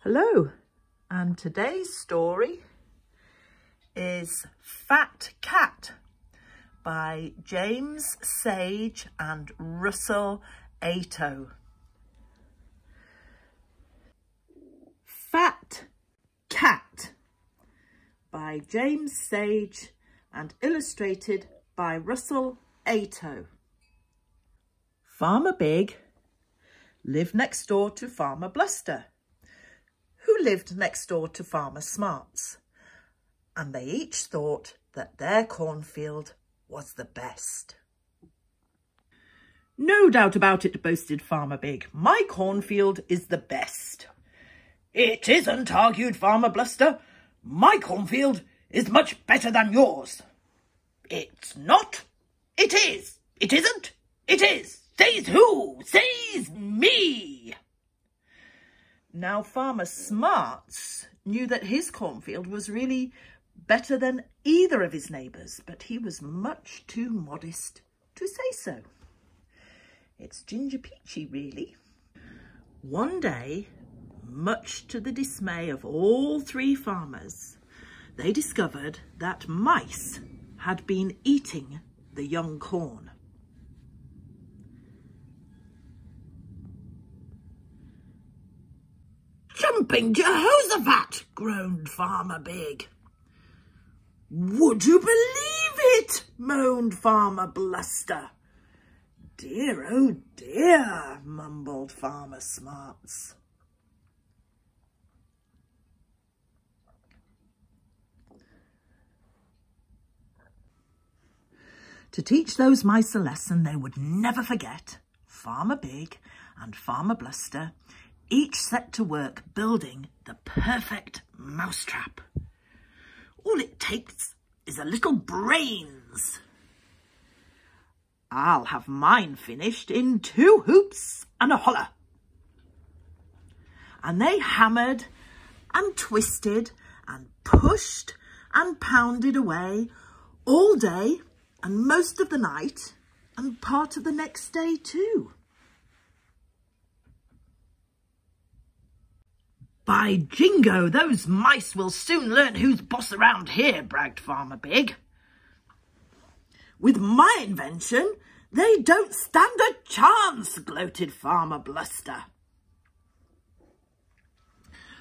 Hello, and today's story is Fat Cat by James Sage and Russell Ato. Fat Cat by James Sage and illustrated by Russell Ato. Farmer Big lived next door to Farmer Bluster, who lived next door to Farmer Smarts, and they each thought that their cornfield was the best. "No doubt about it," boasted Farmer Big. "My cornfield is the best." "It isn't," argued Farmer Bluster. "My cornfield is much better than yours." "It's not." "It is." "It isn't." "It is." "Says who?" "Says me." Now Farmer Smarts knew that his cornfield was really better than either of his neighbours, but he was much too modest to say so. It's Ginger Peachy, really. One day, much to the dismay of all three farmers, they discovered that mice had been eating the young corn. "Jumping Jehoshaphat!" groaned Farmer Big. "Would you believe it?" moaned Farmer Bluster. "Dear, oh dear," mumbled Farmer Smarts. To teach those mice a lesson they would never forget, Farmer Big and Farmer Bluster each set to work building the perfect mousetrap. All it takes is a little brains. I'll have mine finished in 2 hoops and a holler. And they hammered and twisted and pushed and pounded away all day and most of the night and part of the next day too. "By jingo, those mice will soon learn who's boss around here," bragged Farmer Big. "With my invention, they don't stand a chance," gloated Farmer Bluster.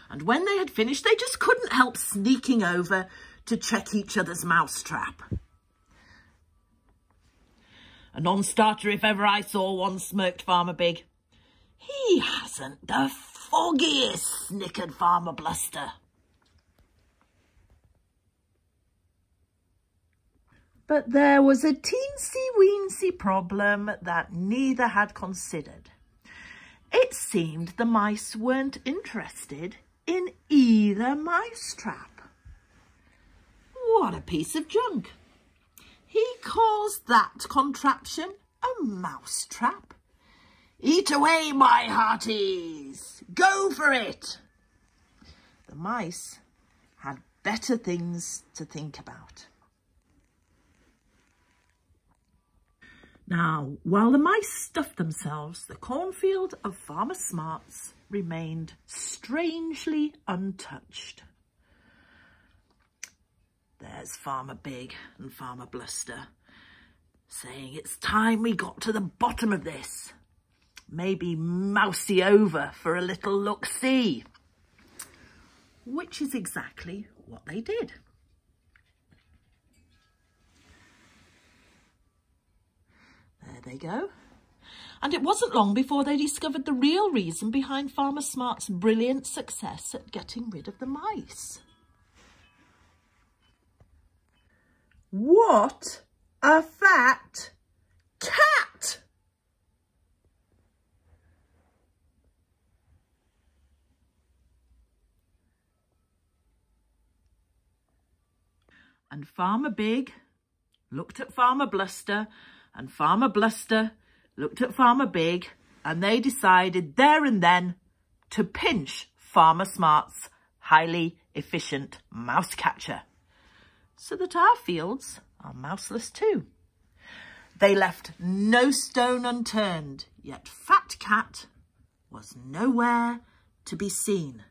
And when they had finished, they just couldn't help sneaking over to check each other's mousetrap. "A non-starter if ever I saw one," smirked Farmer Big. "He hasn't the foggiest," snickered Farmer Bluster. But there was a teensy-weensy problem that neither had considered. It seemed the mice weren't interested in either mousetrap. What a piece of junk! He calls that contraption a mousetrap. "Eat away, my hearties! Go for it!" The mice had better things to think about. Now, while the mice stuffed themselves, the cornfield of Farmer Smarts remained strangely untouched. There's Farmer Big and Farmer Bluster saying it's time we got to the bottom of this. Maybe mousey over for a little look-see. Which is exactly what they did. There they go. And it wasn't long before they discovered the real reason behind Farmer Smart's brilliant success at getting rid of the mice. What a fat cat! And Farmer Big looked at Farmer Bluster, and Farmer Bluster looked at Farmer Big, and they decided there and then to pinch Farmer Smart's highly efficient mouse catcher, so that our fields are mouseless too. They left no stone unturned, yet Fat Cat was nowhere to be seen.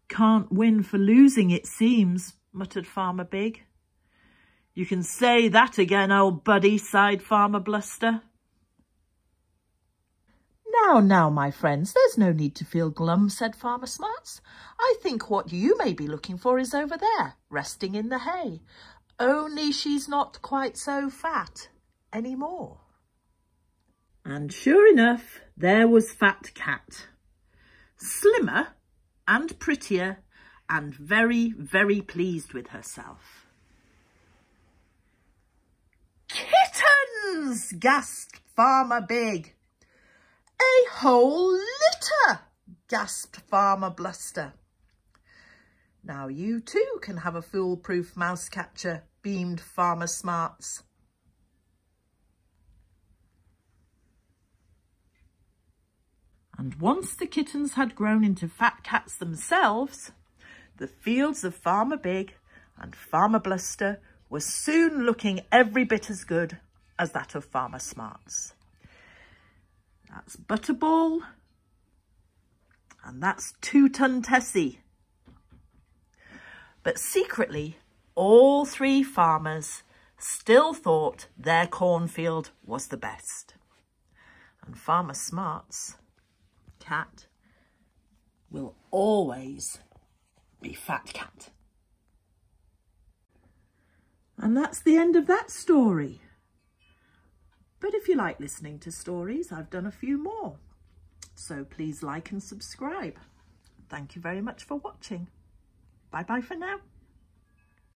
Can't win for losing, it seems, muttered Farmer Big. You can say that again, old buddy, sighed Farmer Bluster. Now, my friends, there's no need to feel glum, said Farmer Smarts. I think what you may be looking for is over there, resting in the hay. Only she's not quite so fat anymore. And sure enough, there was Fat Cat, slimmer and prettier and very, very pleased with herself. Kittens! Gasped Farmer Big. A whole litter! Gasped Farmer Bluster. Now you too can have a foolproof mouse catcher, beamed Farmer Smarts. And once the kittens had grown into fat cats themselves, the fields of Farmer Big and Farmer Bluster were soon looking every bit as good as that of Farmer Smarts. That's Butterball, and that's Two-Ton Tessie. But secretly, all three farmers still thought their cornfield was the best. And Farmer Smarts' cat will always be Fat Cat. And that's the end of that story. But if you like listening to stories, I've done a few more. So please like and subscribe. Thank you very much for watching. Bye-bye for now.